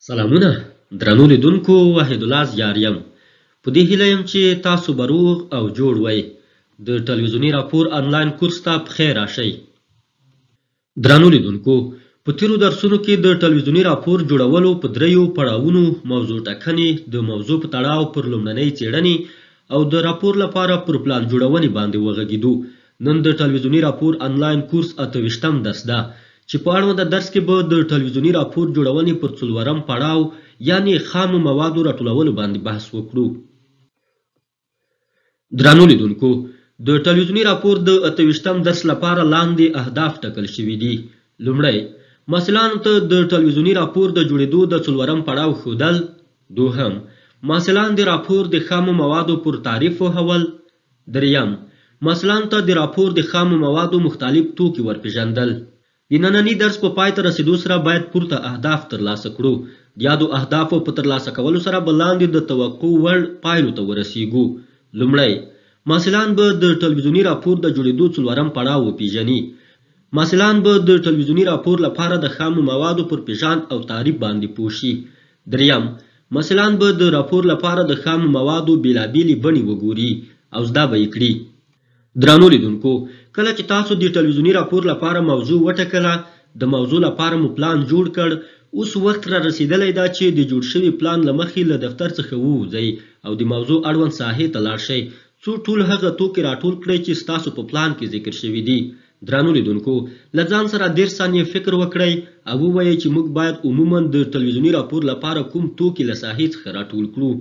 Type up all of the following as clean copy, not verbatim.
سلامونه درنو لیدونکو، وحید الله زیار یم. په دې هیله یم چې تاسو به روغ او جوړ وئ. د ټلویزیوني راپور آنلاین کورس ته پخیر راشئ. درنو لیدونکو، په تیرو درسونو کې د ټلویزیوني راپور جوړولو په دریو پړاوونو موضوع ټاکنې، د موضوع په تړاو پر لومړنۍ څېړنې او د راپور لپاره پر پلان جوړونې باندې وغږیدو. نن د ټلویزیوني راپور آنلاین کورس 28م درس ده چې په اړونده درس کې به د ټلویزیوني راپور جوړونې پر 4م پړاو یعنې خامو موادو راټولولو باندې بحث وکړو. درنو لیدونکو، د ټلویزیوني راپور د 28م درس لپاره لاندې اهداف ټاکل شوي دي. لومړی، محصلانو ته د ټلویزیوني راپور د جوړېدو د 4م پړاو ښودل. دوهم، محصلان د راپور د خامو موادو پر تعریف پوهول. دریم، محصلانو ته د راپور د خامو موادو مختلف توکي ورپېژندل. د ننني درس په پای ته رسېدو سره باید پورته اهداف ترلاسه کړو. د یادو اهدافو په ترلاسه کولو سره به لاندې د توقع وړ پایلو ته ورسیږو. لومړی، محصلان به د ټلویزیوني راپور د جوړېدو 4م پړاو وپېژني. محصلان به د ټلویزیوني راپور لپاره د خامو موادو پر پېژند او تعریف باندې پوه شي. دریم، محصلان به د راپور لپاره د خامو موادو بېلابېلې بڼې وګوري او زده به یې کړي. درنو لیدونکو، کله چې تاسو د ټلویزیوني راپور لپاره موضوع وټاکله، د موضوع لپاره مو پلان جوړ کړ، اوس وخت را رسېدلی ده چې د جوړ شوي پلان له مخې له دفتر څخه ووځئ او د موضوع اړوند ساحې ته لاړ شئ څو ټول هغه توکي راټول کړئ چې ستاسو په پلان کې ذکر شوي دي. درنو لیدونکو، له ځان سره 10 ثانیې فکر وکړئ او ووایئ چې موږ باید عموما د ټلویزیوني راپور لپاره کوم توکي له ساحې څخه راټول کړو.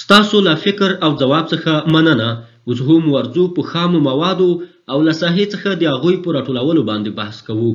ستاسو له فکر او ځواب څخه مننه. اوس هم ورځو په خامو موادو او له ساحې څخه د هغوی په راټولولو باندې بحث کوو.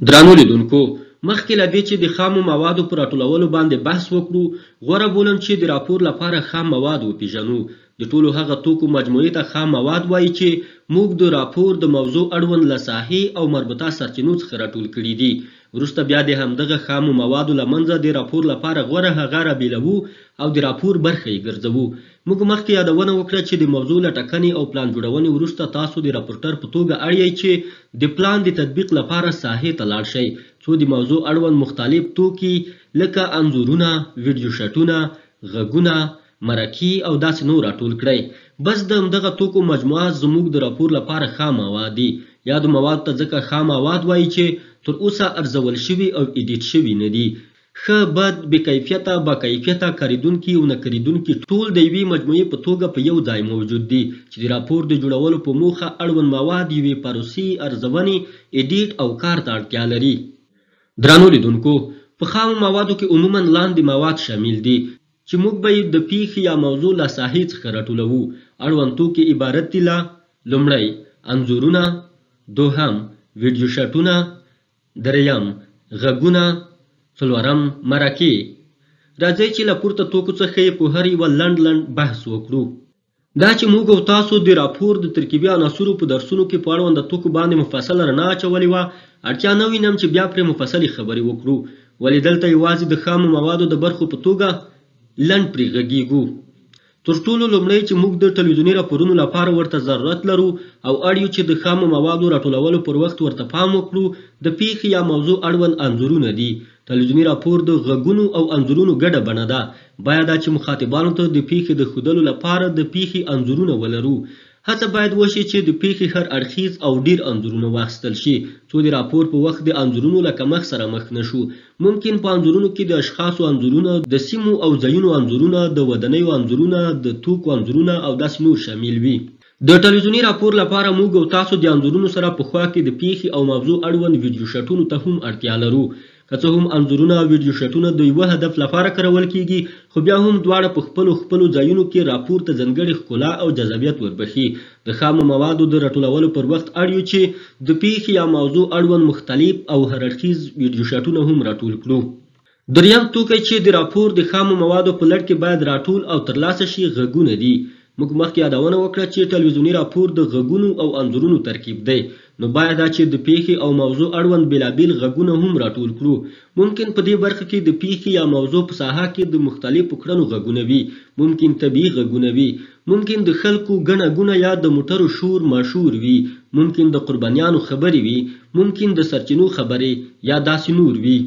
درنو لیدونکو، مخکې له دې چې د خامو موادو په راټولولو باندې بحث وکړو، غوره بولم چې د راپور لپاره خام مواد وپېژنو. د ټولو هغه توکو مجموعې ته خام مواد وایي چې موږ د راپور د موضوع اړوند له ساحې او مربوطه سرچینو څخه راټول کړي دي. وروسته بیا د همدغه خامو موادو له منځه د راپور لپاره غوره هغه رابېلوو او د راپور برخه یې ګرځوو. موږ مخکې یادونه وکړه چې د موضوع له ټاکنې او پلان جوړونې وروسته تاسو د راپورټر په توګه اړ یئ چې د پلان د تطبیق لپاره ساحې ته لاړ شئ څو د موضوع اړوند مختلف توکي لکه انځورونه، ویډیو شټونه، غږونه، مرکې او داسې نور راټول کړئ. بس د همدغه توکو مجموعه زموږ د راپور لپاره خام مواد دي. یادو موادو ته ځکه خام مواد وایي چې تر اوسه ارزول شوي او ایډیټ شوي نه دي. ښه، بد، بې کیفیته، با کیفیته، کاریدونکي او نه کاریدونکي ټول د یوې مجموعې په توګه په یو ځای موجود دي چې د راپور د جوړولو په موخه اړوند مواد یوې پروسې، ارزونې، ایډیټ او کار ته اړتیا لري. درنو لیدونکو، په خامو موادو کې عموما لاندې مواد شامل دي چې موږ به یې د پیښې یا موضوع له ساحې څخه راټولوو. اړوند توکي عبارت دي له: لومړی، انځورونه. دوهم، ویډیو شټونه. دریم، غږونه. څلورم، مرکې. راځئ چې له پورته توکو څخه یې په هر یوه لنډ بحث وکړو. دا چې موږ او تاسو د راپور د ترکیبي عناصرو په درسونو کې په اړوند توکو باندې مفصله رڼا اچولې وه، اړتیا نه وینم چې بیا پرې مفصلې خبرې وکړو، ولې دلته یوازې د خامو موادو د برخو په توګه لنډ پرې غږیږو. تر ټولو لومړی چې موږ د ټلویزیوني راپورونو لپاره ورته ضرورت لرو او اړ یو چې د خامو موادو راټولولو پر وخت ورته پام وکړو، د پیښې یا موضوع اړوند انځورونه دي. ټلویزیوني راپور د غږونو او انځورونو ګډه بڼه ده. باید دا چې مخاطبانو ته د پیښې د ښودلو لپاره د پیښې انځورونه ولرو. هڅه باید وشي چې د پیښې هر اړخیز او ډیر انځورونه واخیستل شي څو د راپور په وخت د انځورونو له کمښت سره مخ نشو. ممکن په انځورونو کې د اشخاصو انځورونه، د سیمو او ځایونو انځورونه، د ودانیو انځورونه، د توکو انځورونه او داسې نور شامل وي. د ټلویزیوني راپور لپاره موږ او تاسو د انځورونو سره په خوا کې د پیښې او موضوع اړوند ویډیو شټونو ته هم اړتیا لرو. که څه هم انځورونه او ویډیو شټونه د یوه هدف لپاره کارول کیږي، خو بیا هم دواړه په خپلو ځایونو کې راپور ته ځانګړې ښکلا او جذابیت وربخي. د خامو موادو د راټولولو پر وخت اړ یو چې د پیښې یا موضوع اړوند مختلف او هر اړخیز ویډیو شټونه هم راټول کړو. دریم توکی چې د راپور د خامو موادو په لړ کې باید راټول او ترلاسه شي غږونه دي. موږ مخکې یادونه وکړه چې ټلویزیوني راپور د غږونو او انځورونو ترکیب دی، نو باید دا چې د پیښې او موضوع اړوند بېلابېل غږونه هم راټول کړو. ممکن په دې برخه کې د پیښې یا موضوع په ساحه کې د مختلفو کړنو غږونه وي، ممکن طبیعي غږونه وي، ممکن د خلکو ګڼه ګوڼه یا د موټرو شور ماشور وي، ممکن د قربانیانو خبرې وي، ممکن د سرچینو خبرې یا داسې نور وي.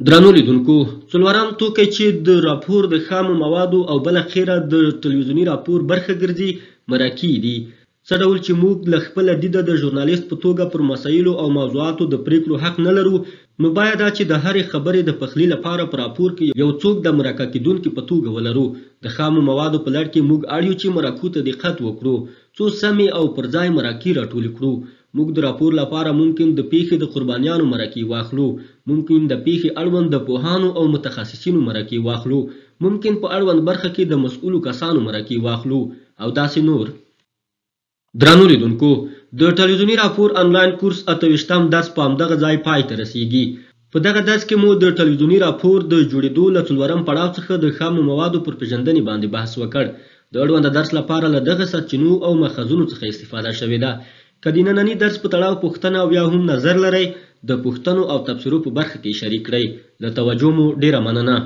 درنو لیدونکو، څلورم توکی چې د راپور د خامو موادو او بالاخره د ټلویزیوني راپور برخه ګرځي مرکې دي. څه ډول چې موږ له خپله دیده د ژورنالیست په توګه پر مسایلو او موضوعاتو د پریکړو حق نه لرو، نو باید دا چې د هرې خبرې د پخلي لپاره په راپور کې یو څوک د مرکه کیدونکي په توګه ولرو. د خامو موادو په لړ کې موږ اړ یو چې مرکو ته دقت وکړو، څو سمې او پر ځای مرکې راټولې کړو. موږ د راپور لپاره ممکن د پیښې د قربانیانو مرکې واخلو، ممکن د پیښې اړوند د پوهانو او متخصصینو مرکې واخلو، ممکن په اړوند برخه کې د مسؤلو کسانو مرکې واخلو او داسې نور. درنو لیدونکو، د ټلویزیوني راپور انلاین کورس 28م درس په همدغه ځای پای ته رسیږي. په دغه درس کې مو د ټلویزیوني راپور د جوړېدو له 4م پړاو څخه د خامو موادو پر پېژندنې باندې بحث وکړ. د اړونده درس لپاره له دغه سرچینو او ماخذونو څخه استفاده شوې ده. که د ننني درس په تړاو پوښتنه او یا هم نظر لرئ، د پوښتنو او تبصرو په برخه کې شریک کړئ. له توجه مو ډیره مننه.